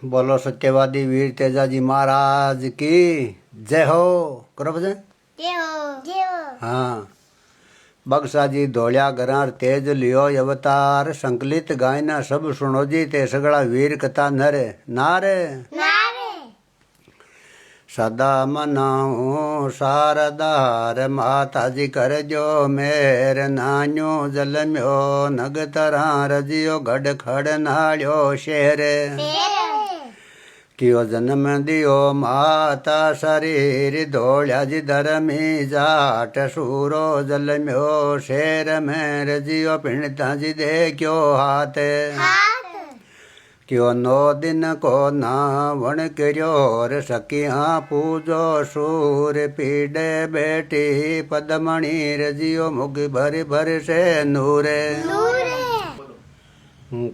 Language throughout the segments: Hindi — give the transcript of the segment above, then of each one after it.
बोलो सत्यवादी वीर तेजाजी महाराज की जय हो। करो भजन। जय हो जय हो। हाँ। बक्सा जी धोलिया घरार तेज लियो अवतार संकलित गायना सब सुनो जी ते सगड़ा वीर कथा नरे नारे नारे सदा मनाऊं शारदार माता जी कर जो मेर नान्यो जलम्यो नग तरा रजियो गढ़ खड़ नाड़ियो शेर कियो जन्म दियो माता शरीर धोलिया जी धर्मी जाट सूरो जलम्यो शेर में रजियो पिंडता जी देखियो हाथ क्यों 9 दिन को नावण करियो रे सखिया पूजो सूर पीड़े बेटी पदमणि रजियो मुग भर भर से नूरे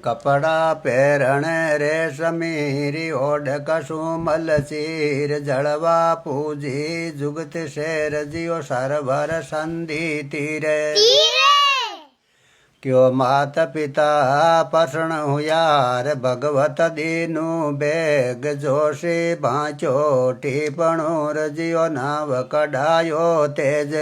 कपड़ा पहरण रे समीरी ओढ़ कसुमल चीर जड़वा पूजी जुगत से रजियो सरभर संधि तीरे क्यों माता पिता पसण हुयार भगवत दीनु बेग जोशी भांचो टीपणो रजियो नाव कढ़ायो तेज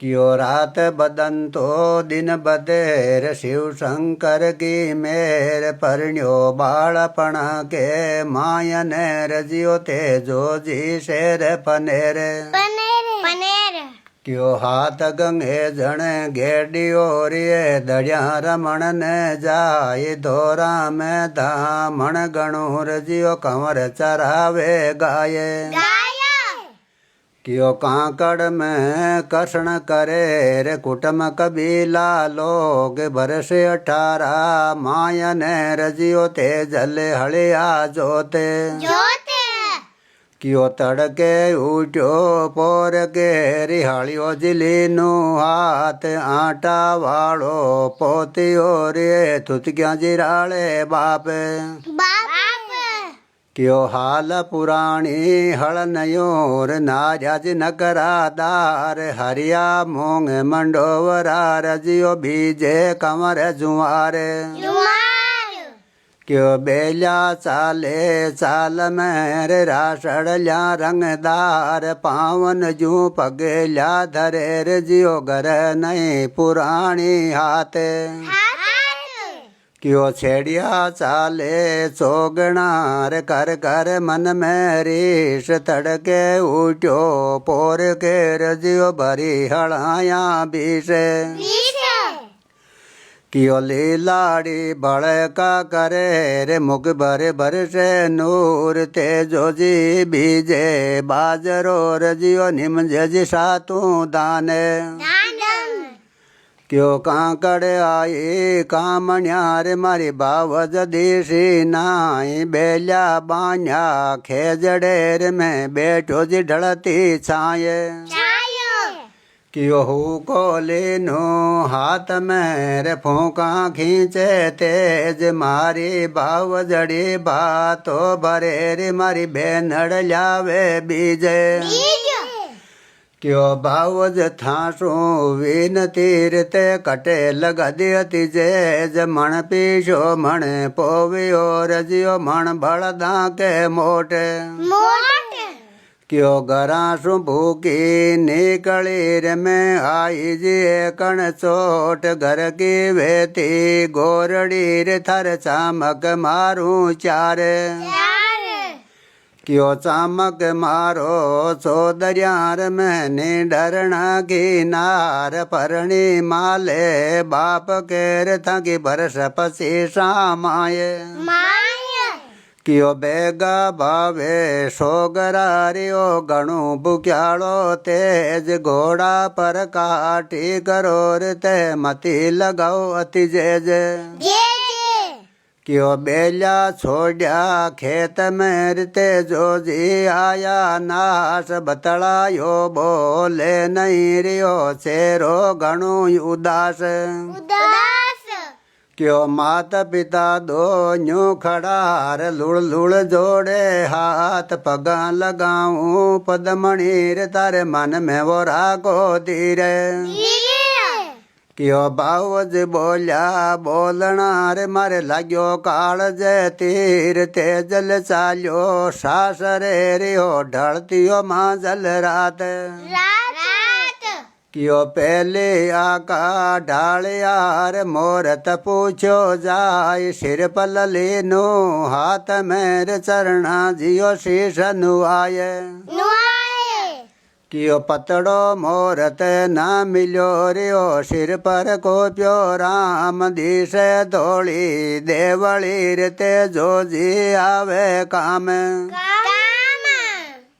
क्यों रात बदन तो दिन बदेर शिव शंकर की मेर परण्यो बालपणा के मायन रजियो तेजो जी शेर पनेर क्यों हाथ गंगे जण गेडियो रे दड़िया रमण ने जाय धोरा में धामण गणु रजियो कंवर चरावे गाये क्यों कांकड़ में कर्षण करे रे कुटुम कबीला लोग बरस 18 मायन रजियो ते जले हलिया जोते क्यों तड़के उठ्यो पोर के रिहालियो जिलीनु हाथ आटा वालो पोतियो रे थुतकिया जिराले बाप क्यों हाल पुराणी हल नयोर नाराज नकरादार हरिया मोंग मंडोवरा रजियो बीजे कंवर जुआरे क्यों बेला चाले चाल मेरे रासड़ल्या रंगदार पावन जू पगेल्या धरे रजियो घर नहीं पुराणी हाथे क्यों छेड़िया चाले चोगणार कर कर मन में रीस तड़के उठ्यो पोर के रजियो भरी हड़ाया बीसे क्यों लीलाड़ी बड़का करे रे मुख भरे भर से नूर तेजो जी बीजे बाजरो रजियो निमजे जी सातू दाने क्यों कांकड़ आई कामण्यार मारी बावज देसी नाई बेल्या बान्या खेजड़ेर में बैठो जी ढलती छाये क्यों हु को लेनो हाथ में रे फूका खींचे तेज मारी बावजड़ी बातो भरे रे मारी बेनड़ लावे बीजे क्यों भावज थासू वीन तीरते कटे लगा दियति जेज मण पीछो मण पोवियो रजियो मण भड़दा के मोटे क्यों गरासु भूखी निकली रे में आई जी कण चोट घर की वेती गोरड़ी रे थर चामक मारू चारे क्यों चामक मारो चौदरियार में डरना की नार परणी माले बाप केर थकी बरस पसी सामाये क्यों बेगा भावे सोगरारियो गणु बुक्यालो तेज घोड़ा पर काटी करोर ते मती लगाओ अति जेज क्यों बेला छोड़ा खेत में रते जो जी आया नाश बतलायो बोले नहीं रियो चेरो घणु उदास क्यों माता पिता दो न्यू खड़ार लुड़ लुड़ जोड़े हाथ पगा लगाऊं पदमणि रे तारे मन में वो रागो धीरे કયો બાવજ બોલ્યા બોલણાર મારે લાગ્યો કાળજે તીર તેજલ ચાલ્યો સાસરે રહ્યો ઢળતીઓ માં જલ રાત રાત કયો પેલે આકા ઢાળિયાર મોરત પૂછ્યો જાય શિર પલલીનું હાથ મેર ચરણા જીઓ શીશ નુઆય નુઆએ કયો પતળો મોરત ના મિલ્યો રહ્યો શિર પર કોપ્યો રામ દિશે ધોળી દેવળી રીતે જોજી આવે કામ કામ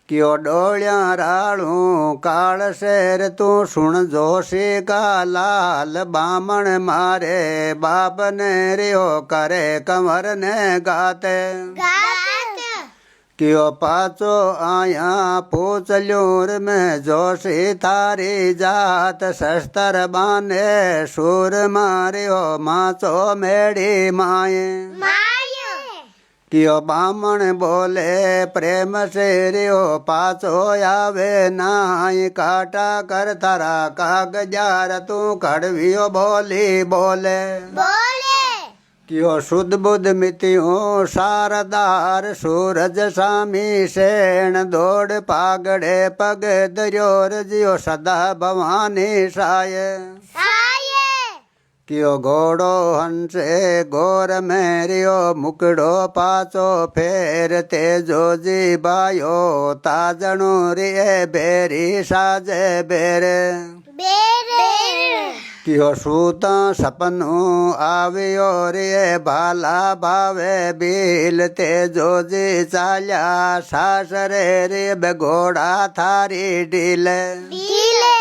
કયો ડોળ્યા રાળું કાળ શેર તું સુણ જોશી કા લાલ બામણ મારે બાપને રહ્યો કરે કમર ને ગાતે ગાત કયો પાછો આયા પૂછલ્યું મેં જોશી તારી જાત શસ્ત્ર બાને સુર માર્યો માચો મેળી માએ માયો કયો બામણ બોલે પ્રેમ શેર્યો પાછો આવે નાય કાટા કર તારા કાગજાર તું કડવીઓ બોલી બોલે બોલે કયો શુદ્ધ બુદ્ધ મિત્યું શારદાર સૂરજ સામી શેણ દોડ પાગડે પગ દર્યો રજ્યો સદા ભવાની સાય સાયે કયો ઘોડો હંસે ગોર મેર્યો મુકડો પાછો ફેર તે જોજી ભાયો તાજણું રે ભેરી સાજે બેરે બેરે કયો સૂતા સપનું આવ્યો રે ભાલા ભાવે બિલ તે જોજી ચાલ્યા સાસરે રે બેઘોડા થારી ઢીલે ઢીલે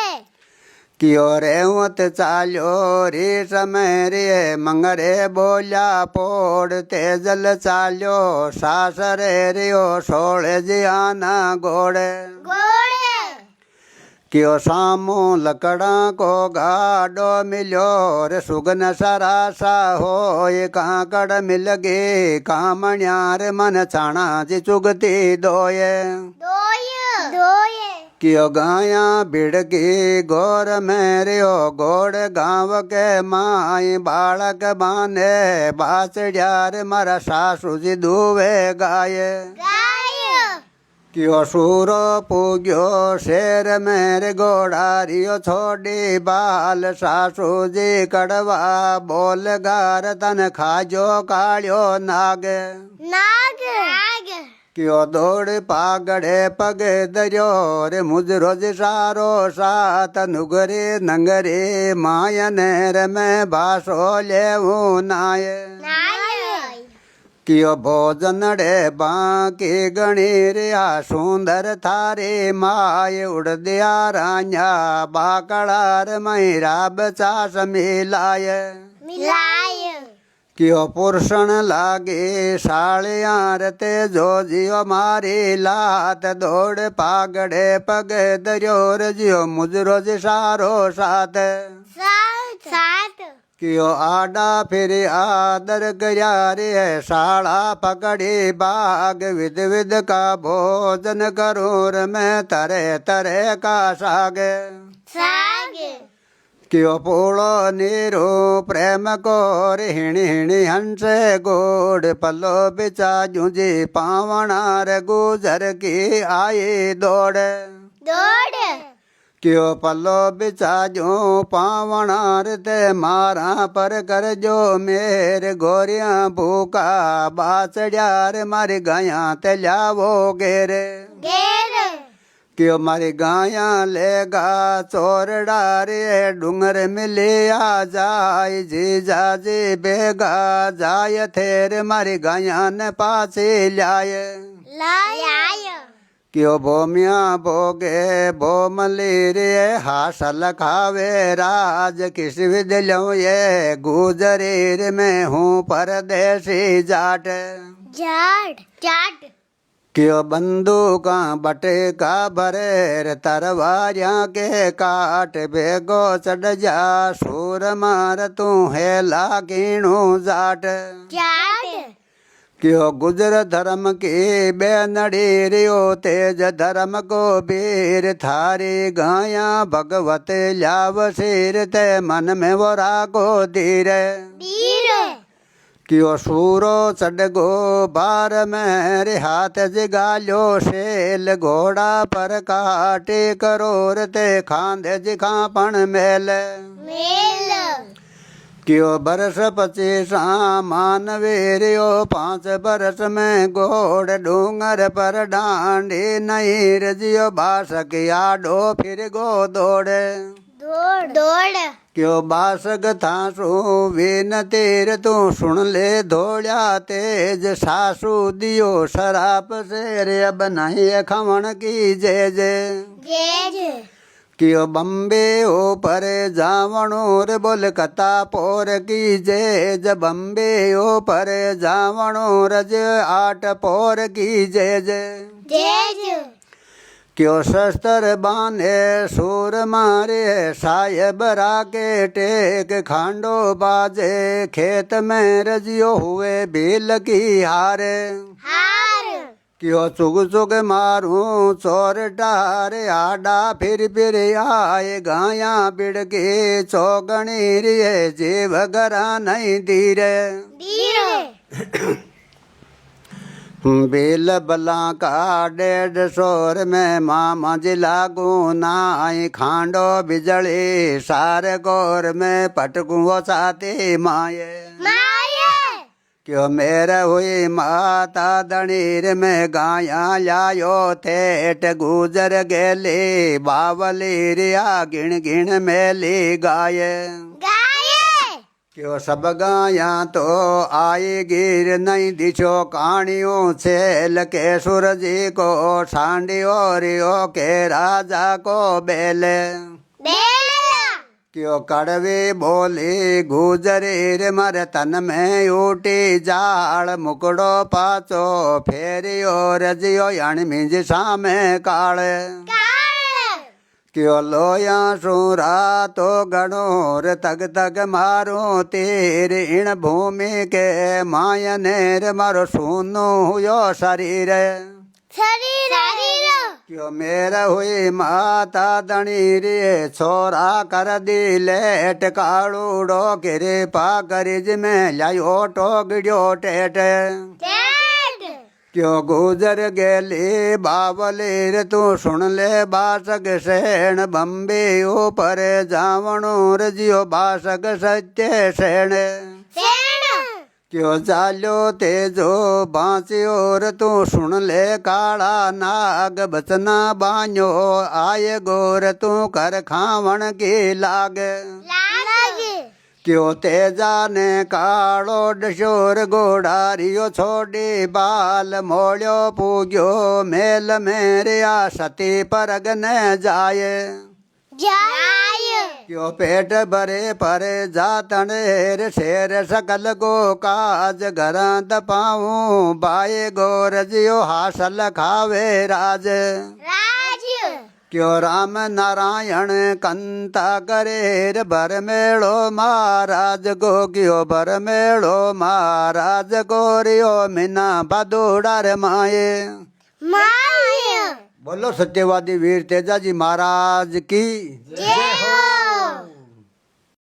કયો રેવત ચાલ્યો રે સમય રે મંગરે બોલ્યા પોડ તેજલ ચાલ્યો સાસરે રહ્યો સોળે જીયાના ગોળે ગોળે કયો સામો લકડા કો ગાડો મિલ્યો રે સુગન સરાસા હોય કાકડ મિલ ગઈ કામણ્યાર મન છાણા જી ચુગતી દોયે દોયે કયો ગાયા ભીડકી ગોર મેર્યો ગોળ ગાંવ કે માય બાળક બાને બાસડ્યાર મારા સાસુજી દુવે ગાયે ગાયો કયો સૂરો પૂગ્યો શેર મેર ગોડારીઓ છોડી બાલ સાસુજી કડવા બોલ ગાર તન ખાજો કાળ્યો નાગ નાગ કયો દોડ પાગડે પગે દર્યો રે મુજ રોજ સારો સાત નુગરે નંગરે માયને રમે ભાષો લેવું નાય કયો ભોજનડે બાકી ગણી રહ્યા સુંદર થારી માય ઉડદ્યા રાંયા બાકળાર મૈરા બચાસ મિલાય મિલાય કયો પુરુષણ લાગે સાળિયાર તે જોજીઓ મારી લાત દોડ પાગડે પગે દર્યો રજ્યો મુજરોજ સારો સાત સાત કયો આડા ફેરી આદર કર્યા રે શાળા પકડી બાગ વિધ વિધ કા ભોજન કરું રે મેં તરે તરે કા સાગે કયો પૂળો નીરો પ્રેમ કોર હિણી હિણી હંસે ગોડ પલ્લો બિચા જુજી પાવણાર ગુજર કી આઈ દોડ કયો પલ્લો બિચાજો પાવણાર તે મારા પર કરજો મેર ગોરિયા ભૂકા બાસડ્યાર મારી ગાયા તે લાવો ઘેરે કયો મારી ગાયા લેગા ચોરડા રે ડુંગર મિલિયા જાય જીજાજી ભેગા જાય થેર મારી ગાયા ને પાછી લાય કયો ભોમિયા ભોગે ભોમલી રે હાસલ ખાવે રાજ કિસ વિદ લ્યો એ ગુજરી રે મેં હું પરદેશી જાટ કયો બંદૂકા બટેકા ભરે તરવાર્યા કે કાટ ભેગો ચડ જા સુર માર તું હેલા કીણું જાટ क्यों गुजर धर्म की बेनड़ी रियो तेज धर्म को वीर थारी गाया भगवत लाव सिर ते मन में वो रागो धीरे क्यों सूरो चढ़ गो बार मेरे हाथ जिगालो शेल घोड़ा पर काटे करोर ते खांदे जिखापन मेल क्यों बरस 25 मानवीरियो 5 बरस में घोड़ डूंगर पर डांडी नहीं रजियो बासक आडो फिर गो दौड़े क्यों बासक थासू वीन तीर तू सुन ले धोड़ा तेज सासू दियो शराप से रे अब नहीं खमण की जे क्यों बम्बे ऊपर जावणो रे बोल कथा पोर की जे बम्बे ऊपर जावणो रज 8 पोर की जे क्यों शस्त्र बांधे सूर मारे साहेब राके टेक खांडो बाजे खेत में रजियो हुए भील की हारे क्यों चुग चुग मारू चोर टारे आडा फिर आए गाया बिड़ के चौगणी रे जीव गरा नहीं धीरे बेल बला का 150 में मामा जिला गुनाई खांडो बिजली सारे गौर में पटकू वो चाहती माये क्यों मेरे हुई माता दणीर में गाया लायो थेट गुजर गेली बावली रिया गिण गिण मेली गाये क्यों सब गाया तो आई गिर नहीं दिशो कहानियों छेल के सूरजी को सांडी ओरियो के राजा को बेले क्यों कड़वी बोली गुजरी रे मर तन में उठी जाल मुकड़ो पाचो फेरियो रजियो यानी मिंज सामे काले क्यों लोया सूरा तो गणोर तग तग मारो तीर इन भूमि के मायनेर मारो सुनो हुयो शरीर क्यों मेरा हुई माता दणी रे छोरा कर दी लेट काड़ूडो किरे पा करिज में लायो टोगड़ियो टेट क्यों गुजर गेली बावली रे तू सुन ले बासक सेण बम्बे ऊपर जावणो रजियो बासक सत्य सेण क्यों चालो तेजो बांसियो रे तू सुन ले काला नाग बचना बान्यो आए गोर तू कर खावण की लाग क्यों तेजा ने कालो डशोर गोड़ारियो छोड़ी बाल मोड़ो पूग्यो मेल मेरे आ सती परग न जाए क्यों पेट भरे परे जातनेर शेर सकल को काज घर दपाऊं बाए गोर जियो हासल खावे राज क्यों राम नारायण कंता करेर भर मेड़ो महाराज को क्यों भर मेड़ो महाराज को रियो मीना बदूड़ार माए बोलो सत्यवादी वीर तेजाजी महाराज की जय हो।